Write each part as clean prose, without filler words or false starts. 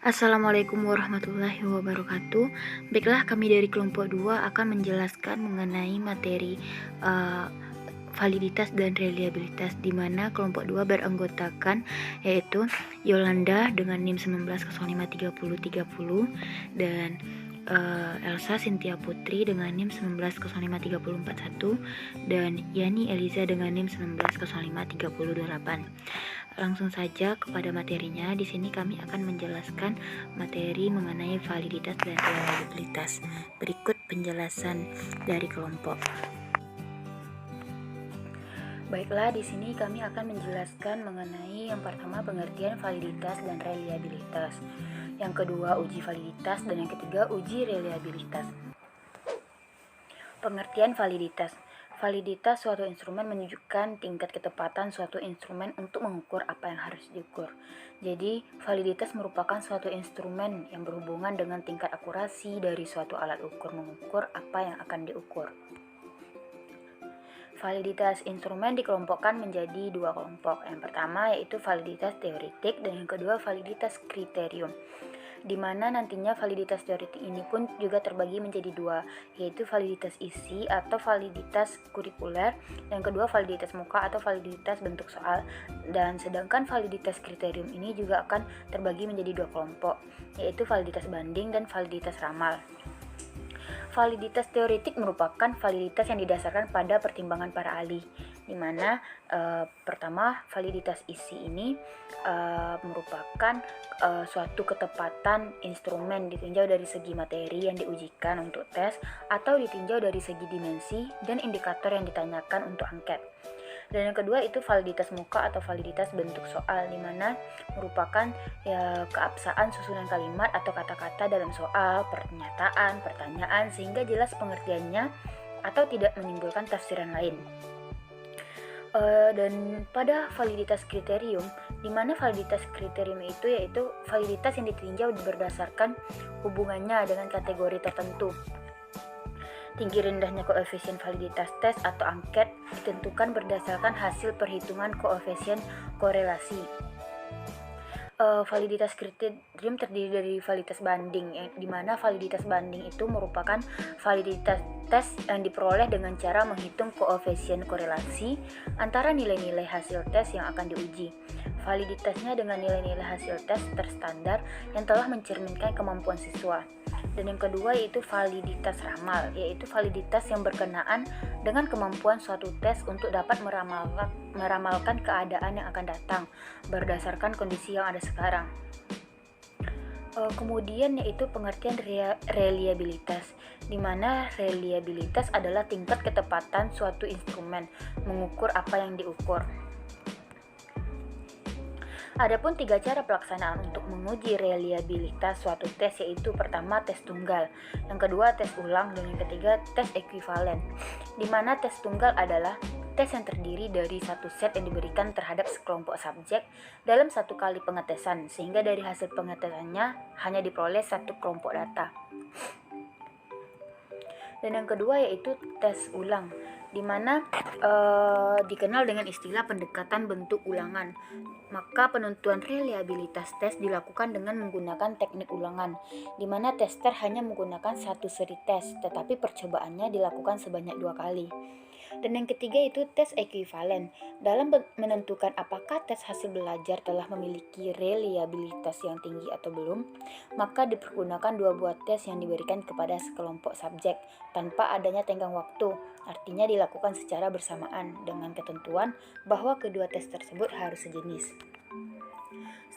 Assalamualaikum warahmatullahi wabarakatuh. Baiklah, kami dari kelompok 2 akan menjelaskan mengenai materi validitas dan reliabilitas, di mana kelompok 2 beranggotakan yaitu Yolanda dengan NIM 19053030 dan Elsa Cynthia Putri dengan NIM 19053041 dan Yani Eliza dengan NIM 19053028. Langsung saja kepada materinya. Di sini kami akan menjelaskan materi mengenai validitas dan reliabilitas. Berikut penjelasan dari kelompok. Baiklah, di sini kami akan menjelaskan mengenai yang pertama pengertian validitas dan reliabilitas, yang kedua uji validitas, dan yang ketiga uji reliabilitas. Pengertian validitas. Validitas suatu instrumen menunjukkan tingkat ketepatan suatu instrumen untuk mengukur apa yang harus diukur. Jadi, validitas merupakan suatu instrumen yang berhubungan dengan tingkat akurasi dari suatu alat ukur mengukur apa yang akan diukur. Validitas instrumen dikelompokkan menjadi dua kelompok. Yang pertama yaitu validitas teoretik dan yang kedua validitas kriterium, di mana nantinya validitas teoretik ini pun juga terbagi menjadi dua, yaitu validitas isi atau validitas kurikuler, yang kedua validitas muka atau validitas bentuk soal, dan sedangkan validitas kriterium ini juga akan terbagi menjadi dua kelompok, yaitu validitas banding dan validitas ramal. Validitas teoretik merupakan validitas yang didasarkan pada pertimbangan para ahli, di mana pertama validitas isi ini merupakan suatu ketepatan instrumen ditinjau dari segi materi yang diujikan untuk tes atau ditinjau dari segi dimensi dan indikator yang ditanyakan untuk angket. Dan yang kedua itu validitas muka atau validitas bentuk soal, di mana merupakan keabsahan susunan kalimat atau kata-kata dalam soal, pernyataan, pertanyaan sehingga jelas pengertiannya atau tidak menimbulkan tafsiran lain. Dan pada validitas kriterium, di mana validitas kriterium itu yaitu validitas yang ditinjau berdasarkan hubungannya dengan kategori tertentu. Tinggi rendahnya koefisien validitas tes atau angket ditentukan berdasarkan hasil perhitungan koefisien korelasi. Validitas kriterium terdiri dari validitas banding, di mana validitas banding itu merupakan validitas tes yang diperoleh dengan cara menghitung koefisien korelasi antara nilai-nilai hasil tes yang akan diuji. Validitasnya dengan nilai-nilai hasil tes terstandar yang telah mencerminkan kemampuan siswa. Dan yang kedua yaitu validitas ramal, yaitu validitas yang berkenaan dengan kemampuan suatu tes untuk dapat meramalkan keadaan yang akan datang berdasarkan kondisi yang ada sekarang. Kemudian yaitu pengertian reliabilitas, di mana reliabilitas adalah tingkat ketepatan suatu instrumen mengukur apa yang diukur. Adapun 3 cara pelaksanaan untuk menguji reliabilitas suatu tes yaitu pertama tes tunggal, yang kedua tes ulang, dan yang ketiga tes ekuivalen. Di mana tes tunggal adalah tes yang terdiri dari satu set yang diberikan terhadap sekelompok subjek dalam satu kali pengetesan, sehingga dari hasil pengetesannya hanya diperoleh satu kelompok data. Dan yang kedua yaitu tes ulang, di mana dikenal dengan istilah pendekatan bentuk ulangan. Maka penentuan reliabilitas tes dilakukan dengan menggunakan teknik ulangan, di mana tester hanya menggunakan satu seri tes, tetapi percobaannya dilakukan sebanyak 2 kali. Dan yang ketiga itu tes ekuivalen. Dalam menentukan apakah tes hasil belajar telah memiliki reliabilitas yang tinggi atau belum, maka dipergunakan 2 buah tes yang diberikan kepada sekelompok subjek tanpa adanya tenggang waktu, artinya dilakukan secara bersamaan dengan ketentuan bahwa kedua tes tersebut harus sejenis.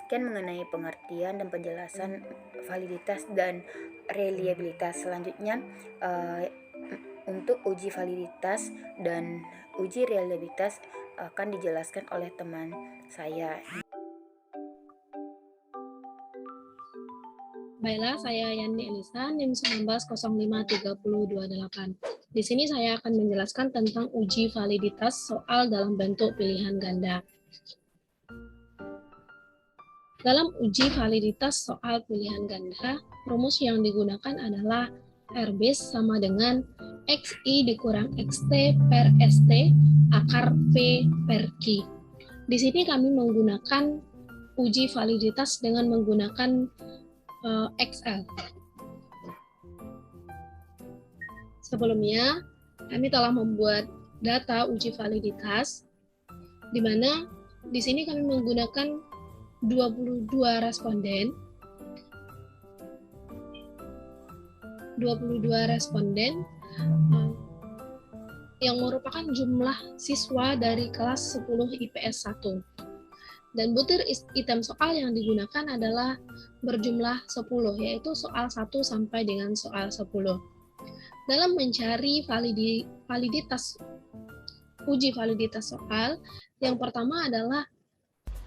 Sekian mengenai pengertian dan penjelasan validitas dan reliabilitas. Selanjutnya untuk uji validitas dan uji reliabilitas akan dijelaskan oleh teman saya. Baiklah, saya Yani Elisa, NIM 19053028. Di sini saya akan menjelaskan tentang uji validitas soal dalam bentuk pilihan ganda. Dalam uji validitas soal pilihan ganda, rumus yang digunakan adalah R base sama dengan XI dikurang XT per ST akar P per Q. Di sini kami menggunakan uji validitas dengan menggunakan Excel. Sebelumnya, kami telah membuat data uji validitas, di mana di sini kami menggunakan 22 responden. 22 responden yang merupakan jumlah siswa dari kelas 10 IPS 1. Dan butir item soal yang digunakan adalah berjumlah 10, yaitu soal 1 sampai dengan soal 10. Dalam mencari validitas uji validitas soal, yang pertama adalah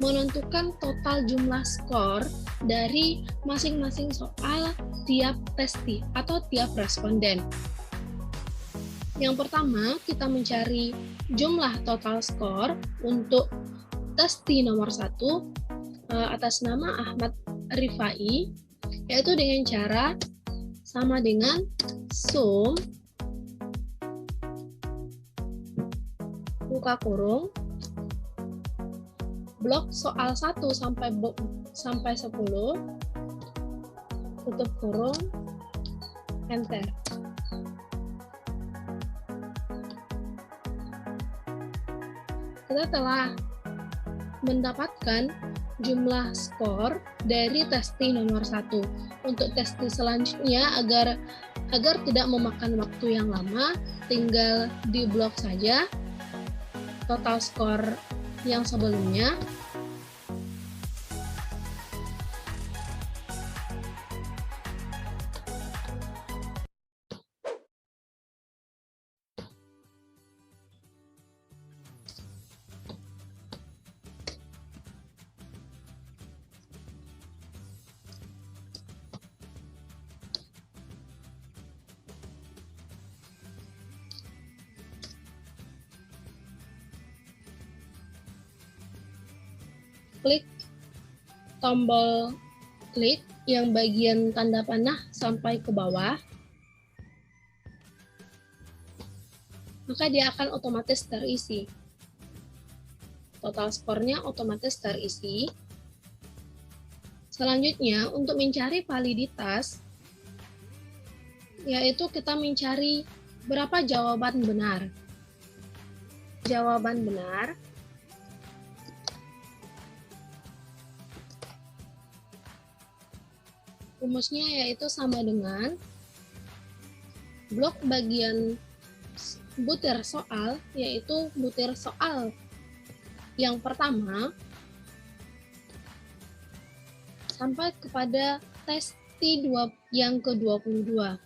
menentukan total jumlah skor dari masing-masing soal tiap testi atau tiap responden. Yang pertama, kita mencari jumlah total skor untuk testi nomor 1 atas nama Ahmad Rifai, yaitu dengan cara sama dengan sum buka kurung blok soal 1 sampai 10 tutup kurung enter. Kita telah mendapatkan jumlah skor dari testi nomor 1. Untuk testi selanjutnya agar tidak memakan waktu yang lama, tinggal di blok saja total skor yang sebelumnya. Klik tombol klik yang bagian tanda panah sampai ke bawah, maka dia akan otomatis terisi. Total skornya otomatis terisi. Selanjutnya, untuk mencari validitas, yaitu kita mencari berapa jawaban benar. Jawaban benar rumusnya yaitu sama dengan blok bagian butir soal, yaitu butir soal yang pertama sampai kepada testi yang ke-22.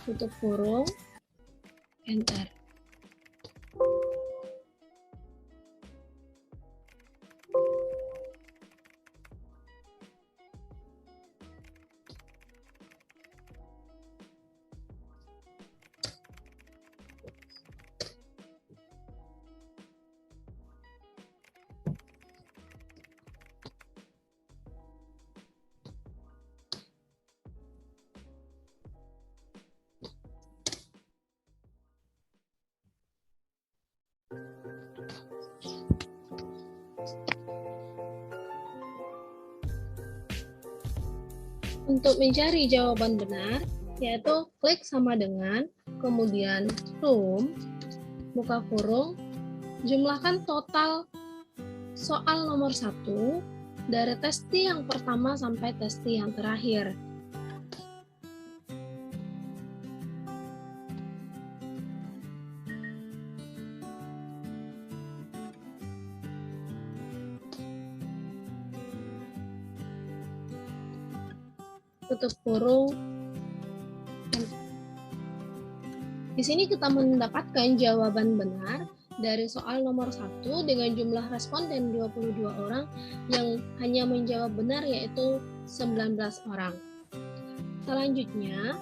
Tutup kurung, enter. Untuk mencari jawaban benar, yaitu klik sama dengan, kemudian sum, buka kurung, jumlahkan total soal nomor 1 dari testi yang pertama sampai testi yang terakhir. Tutup kurung. Di sini kita mendapatkan jawaban benar dari soal nomor 1 dengan jumlah responden 22 orang yang hanya menjawab benar, yaitu 19 orang. Selanjutnya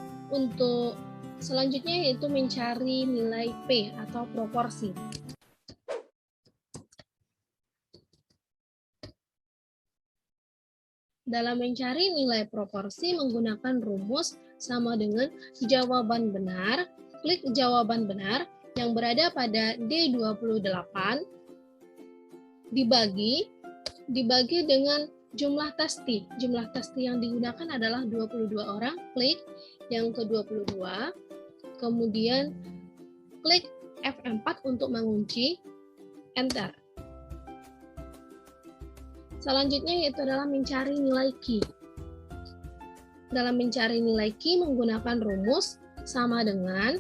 yaitu mencari nilai P atau proporsi. Dalam mencari nilai proporsi menggunakan rumus sama dengan jawaban benar, klik jawaban benar yang berada pada D28 dibagi dibagi dengan jumlah testi. Jumlah testi yang digunakan adalah 22 orang, klik yang ke-22, kemudian klik F4 untuk mengunci, enter. Selanjutnya yaitu adalah mencari nilai Q. Dalam mencari nilai Q menggunakan rumus sama dengan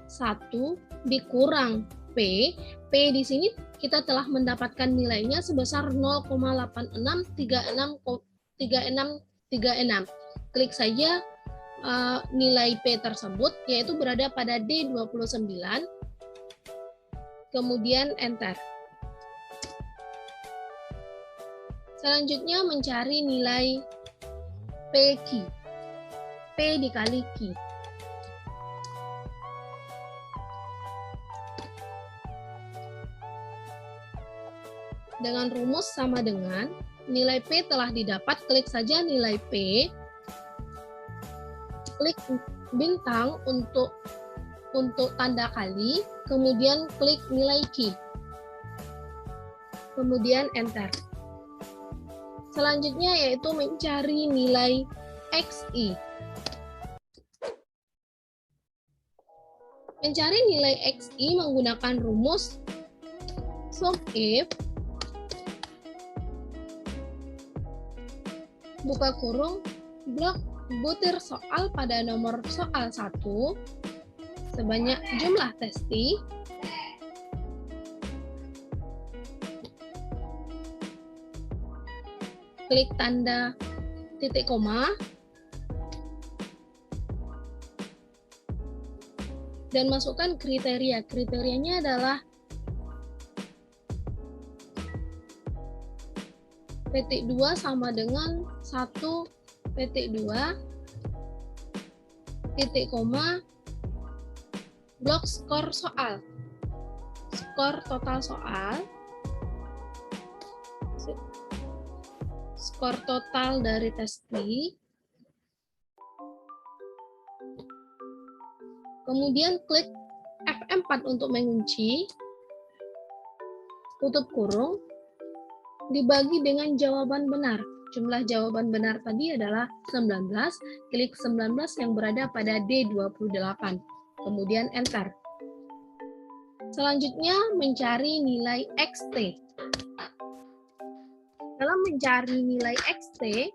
1 dikurang P. P di sini kita telah mendapatkan nilainya sebesar 0,863636. Klik saja nilai P tersebut, yaitu berada pada D29, kemudian enter. Selanjutnya mencari nilai PQ. P dikali Q. Dengan rumus sama dengan nilai P telah didapat, klik saja nilai P, klik bintang untuk tanda kali, kemudian klik nilai Q, kemudian enter. Selanjutnya yaitu mencari nilai XI. Mencari nilai XI menggunakan rumus SUMIF buka kurung blok butir soal pada nomor soal 1 sebanyak jumlah testi klik tanda titik koma dan masukkan kriteria. Kriterianya adalah petik 2 sama dengan 1 petik 2 titik koma blok skor soal, skor total soal, skor total dari testi, kemudian klik F4 untuk mengunci, tutup kurung, dibagi dengan jawaban benar. Jumlah jawaban benar tadi adalah 19, klik 19 yang berada pada D28, kemudian enter. Selanjutnya mencari nilai XT. Dalam mencari nilai XT,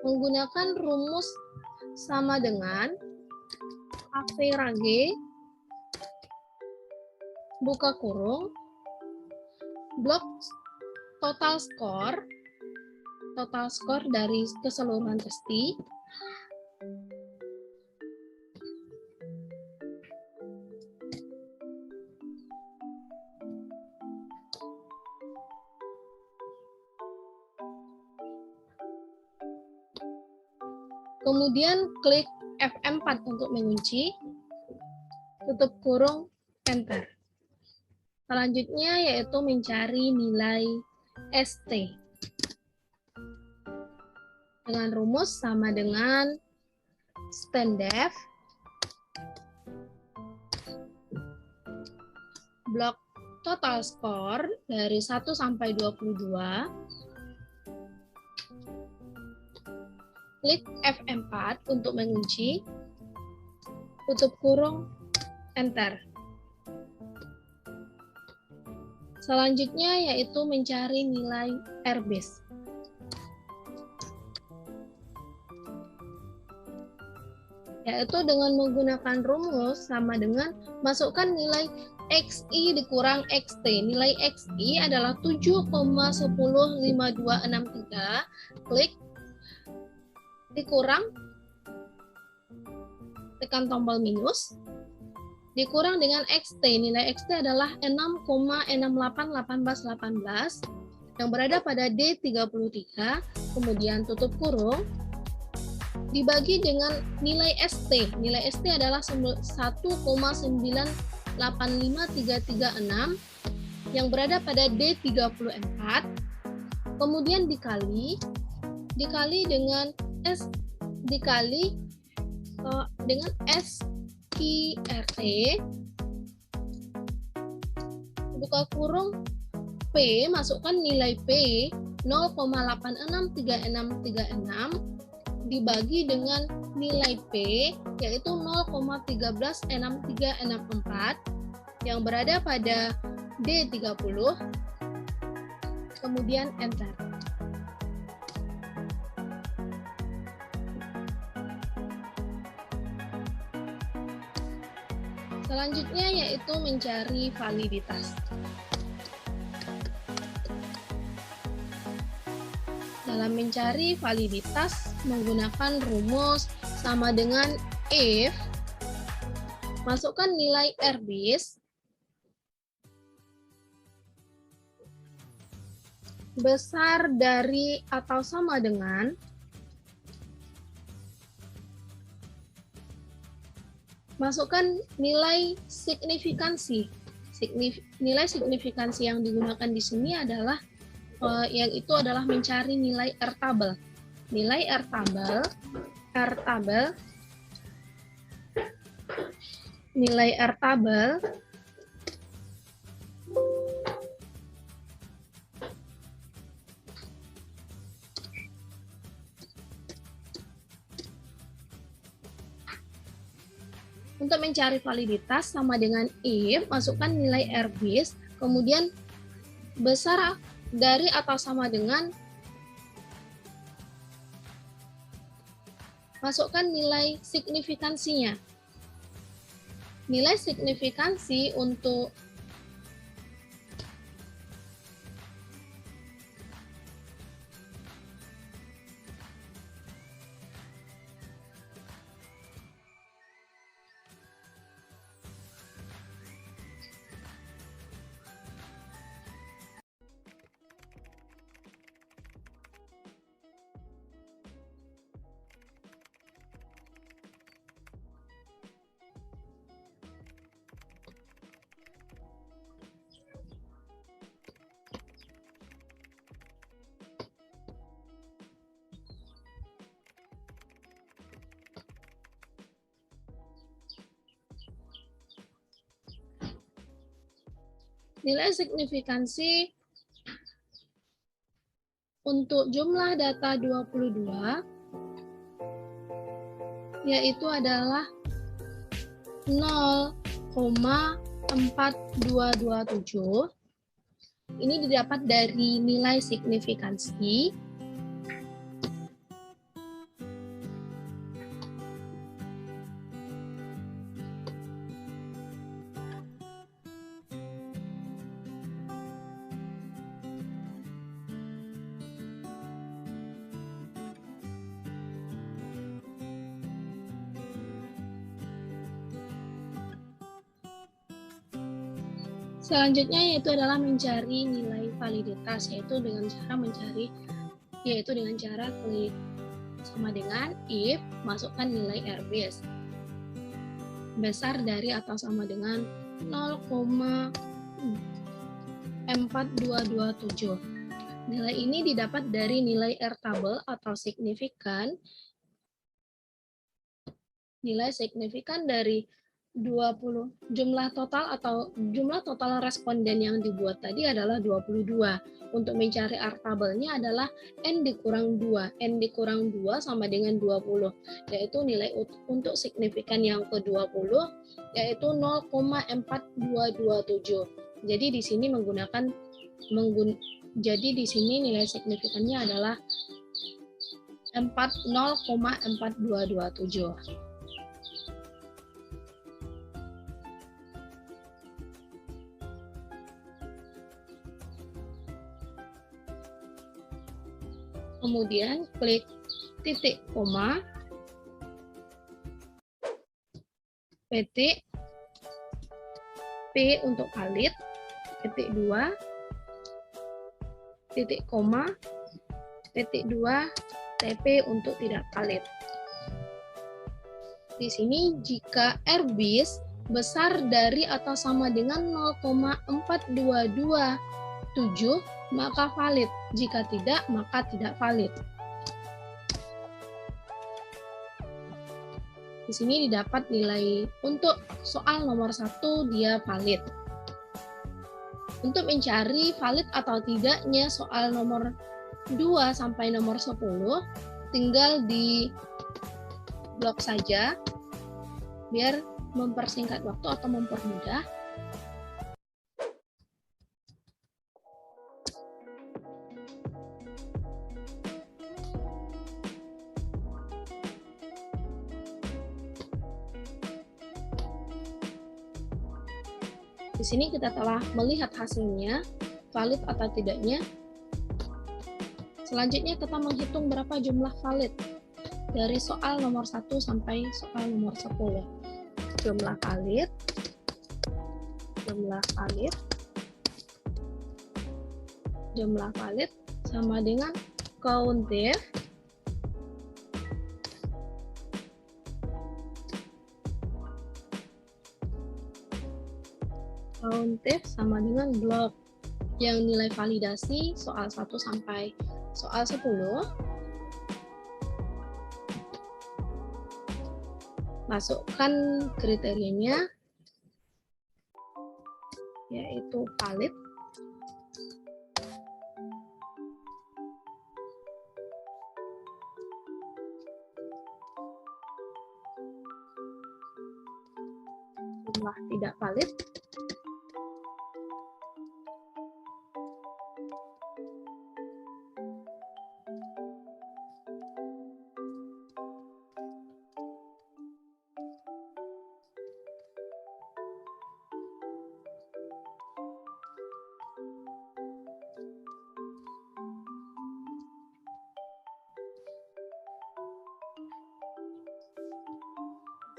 menggunakan rumus sama dengan average buka kurung blok total skor dari keseluruhan testi kemudian klik F4 untuk mengunci, tutup kurung, enter. Selanjutnya yaitu mencari nilai ST. Dengan rumus sama dengan SPANDEF blok total skor dari 1 sampai 22. Klik F4 untuk mengunci, tutup kurung, enter. Selanjutnya yaitu mencari nilai RBASE. Yaitu dengan menggunakan rumus sama dengan masukkan nilai XI dikurang XT. Nilai XI adalah 7,105263. Klik dikurang, tekan tombol minus, dikurang dengan XT. Nilai XT adalah 6,681818 yang berada pada D33, kemudian tutup kurung, dibagi dengan nilai ST. Nilai ST adalah 1,985336 yang berada pada D34, kemudian dikali dengan SQRT buka kurung P, masukkan nilai P 0,863636 dibagi dengan nilai P yaitu 0,136364 yang berada pada D30, kemudian enter. Selanjutnya yaitu mencari validitas. Dalam mencari validitas menggunakan rumus sama dengan if, masukkan nilai RBIS besar dari atau sama dengan masukkan nilai signifikansi. Nilai signifikansi yang digunakan di sini adalah yang itu adalah mencari nilai R-tabel. Nilai R-tabel untuk mencari validitas sama dengan if, masukkan nilai RBIS, kemudian besar dari atau sama dengan, masukkan nilai signifikansinya. Nilai signifikansi untuk nilai signifikansi untuk jumlah data 22 yaitu adalah 0,4227. Ini didapat dari nilai signifikansi Selanjutnya yaitu adalah mencari nilai validitas, yaitu dengan cara klik sama dengan if, masukkan nilai RBIS besar dari atau sama dengan 0,4227. Nilai ini didapat dari nilai R-tabel atau signifikan. Nilai signifikan dari 20 jumlah total responden yang dibuat tadi adalah 22. Untuk mencari R-tabelnya adalah N dikurang 2. N dikurang 2 sama dengan 20, yaitu nilai untuk signifikan yang ke-20 yaitu 0,4227. Jadi di sini di sini nilai signifikannya adalah 0,4227. Kemudian klik titik koma, petik P untuk valid, petik 2, titik koma, petik 2, TP untuk tidak valid. Di sini jika RBIS besar dari atau sama dengan 0,4227 maka valid, jika tidak maka tidak valid. Di sini didapat nilai untuk soal nomor 1 dia valid. Untuk mencari valid atau tidaknya soal nomor 2 sampai nomor 10, tinggal di blok saja biar mempersingkat waktu atau mempermudah. Di sini kita telah melihat hasilnya, valid atau tidaknya. Selanjutnya kita menghitung berapa jumlah valid dari soal nomor 1 sampai soal nomor 10. Jumlah valid sama dengan countif sama dengan blok. Yang nilai validasi soal 1 sampai soal 10 masukkan kriterianya, yaitu valid, jumlah tidak valid,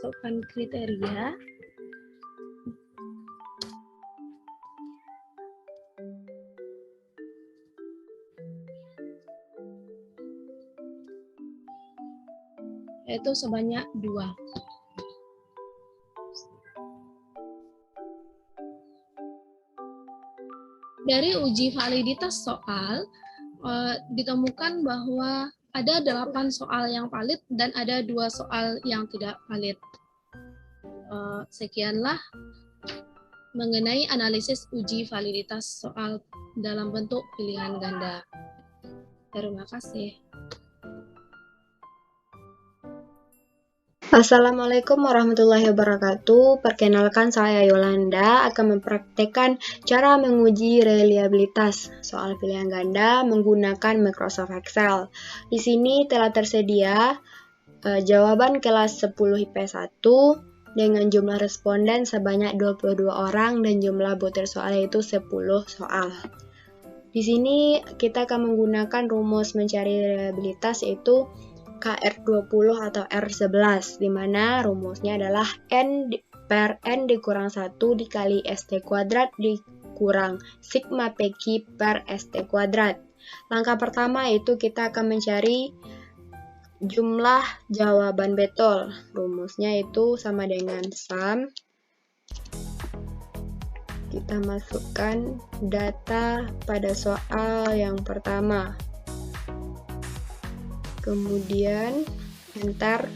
masukkan kriteria, yaitu sebanyak 2. Dari uji validitas soal, ditemukan bahwa ada 8 soal yang valid dan ada 2 soal yang tidak valid. Sekianlah mengenai analisis uji validitas soal dalam bentuk pilihan ganda. Terima kasih. Assalamualaikum warahmatullahi wabarakatuh. Perkenalkan, saya Yolanda akan mempraktekkan cara menguji reliabilitas soal pilihan ganda menggunakan Microsoft Excel. Di sini telah tersedia jawaban kelas 10 IP1 dengan jumlah responden sebanyak 22 orang dan jumlah butir soal yaitu 10 soal. Di sini kita akan menggunakan rumus mencari reliabilitas yaitu KR20 atau R11, di mana rumusnya adalah N per N dikurang 1 dikali ST kuadrat dikurang sigma PQ per ST kuadrat. Langkah pertama itu kita akan mencari jumlah jawaban betul. Rumusnya itu sama dengan sum. Kita masukkan data pada soal yang pertama. Kemudian enter.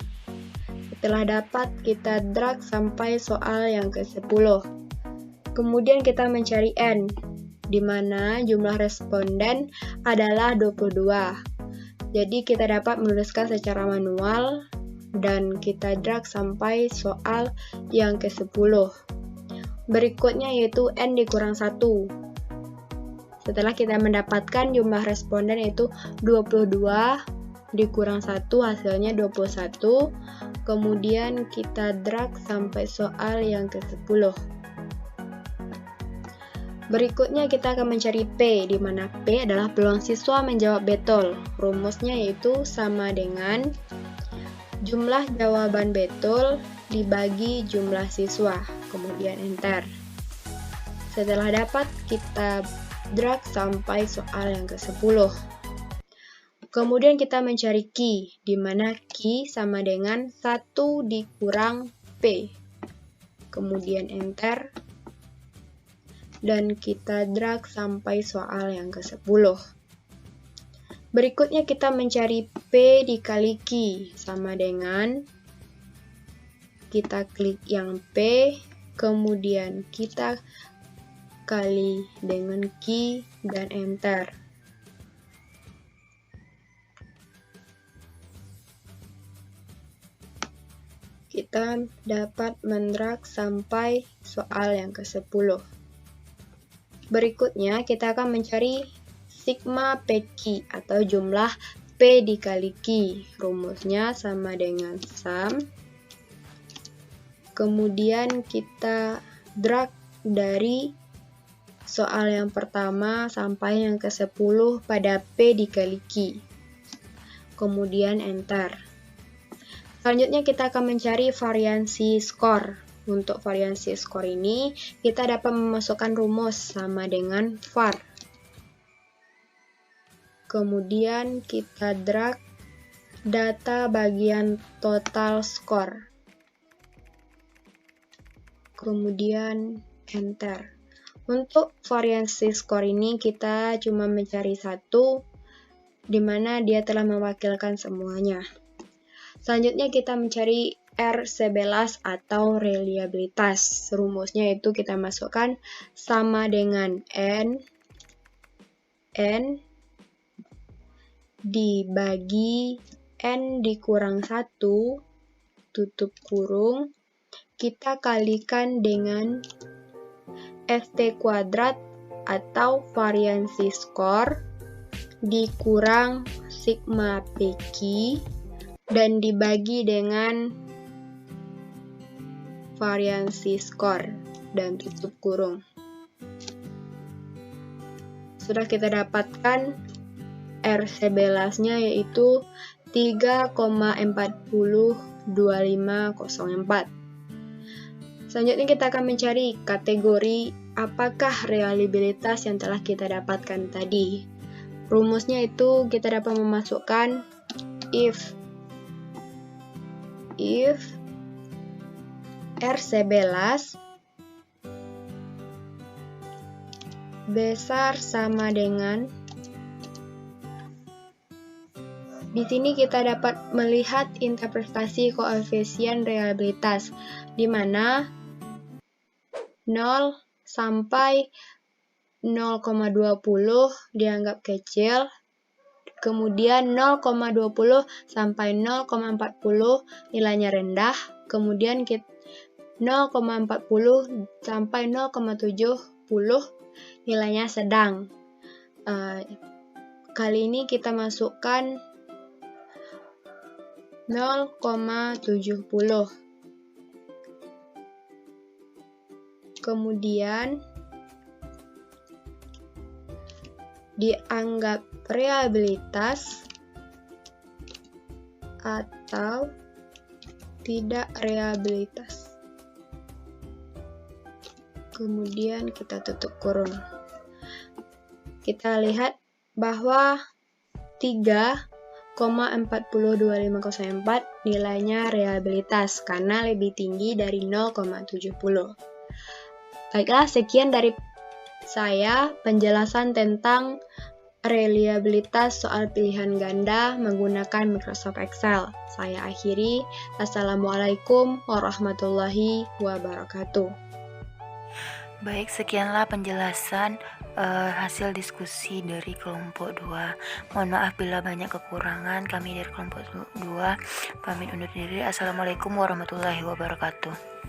Setelah dapat, kita drag sampai soal yang ke-10. Kemudian kita mencari N, di mana jumlah responden adalah 22. Jadi kita dapat menuliskan secara manual dan kita drag sampai soal yang ke-10. Berikutnya yaitu N dikurang 1. Setelah kita mendapatkan jumlah responden yaitu 22 dikurang 1 hasilnya 21. Kemudian kita drag sampai soal yang ke-10. Berikutnya kita akan mencari P, di mana P adalah peluang siswa menjawab betul. Rumusnya yaitu sama dengan jumlah jawaban betul dibagi jumlah siswa. Kemudian enter. Setelah dapat, kita drag sampai soal yang ke-10. Kemudian kita mencari Q, di mana Q sama dengan 1 dikurang P. Kemudian enter. Dan kita drag sampai soal yang ke-10. Berikutnya kita mencari P dikali Q, sama dengan kita klik yang P, kemudian kita kali dengan key dan enter. Kita dapat mendrag sampai soal yang ke-10. Berikutnya kita akan mencari sigma PQ atau jumlah P dikali Q. Rumusnya sama dengan sum. Kemudian kita drag dari soal yang pertama sampai yang ke-10 pada P dikali Q. Kemudian enter. Selanjutnya kita akan mencari variansi skor. Untuk variansi skor ini, kita dapat memasukkan rumus sama dengan var. Kemudian kita drag data bagian total skor. Kemudian enter. Untuk variansi skor ini kita cuma mencari satu, di mana dia telah mewakilkan semuanya. Selanjutnya kita mencari R11 atau reliabilitas. Rumusnya itu kita masukkan sama dengan N dibagi N dikurang 1 tutup kurung, kita kalikan dengan Ft kuadrat atau variansi skor dikurang sigma PQ dan dibagi dengan variansi skor dan tutup kurung. Sudah kita dapatkan R11-nya yaitu 3,402504. Selanjutnya kita akan mencari kategori apakah reliabilitas yang telah kita dapatkan tadi. Rumusnya itu kita dapat memasukkan if R11 besar sama dengan, di sini kita dapat melihat interpretasi koefisien reliabilitas di mana 0 sampai 0,20 dianggap kecil, kemudian 0,20 sampai 0,40 nilainya rendah, kemudian 0,40 sampai 0,70 nilainya sedang. Kali ini kita masukkan 0,70. Kemudian dianggap reliabilitas atau tidak reliabilitas. Kemudian kita tutup kurung. Kita lihat bahwa 3,402504 nilainya reliabilitas karena lebih tinggi dari 0,70. Baiklah, sekian dari saya penjelasan tentang reliabilitas soal pilihan ganda menggunakan Microsoft Excel. Saya akhiri. Assalamualaikum warahmatullahi wabarakatuh. Baik, sekianlah penjelasan hasil diskusi dari kelompok 2. Mohon maaf bila banyak kekurangan. Kami dari kelompok 2 pamit undur diri. Assalamualaikum warahmatullahi wabarakatuh.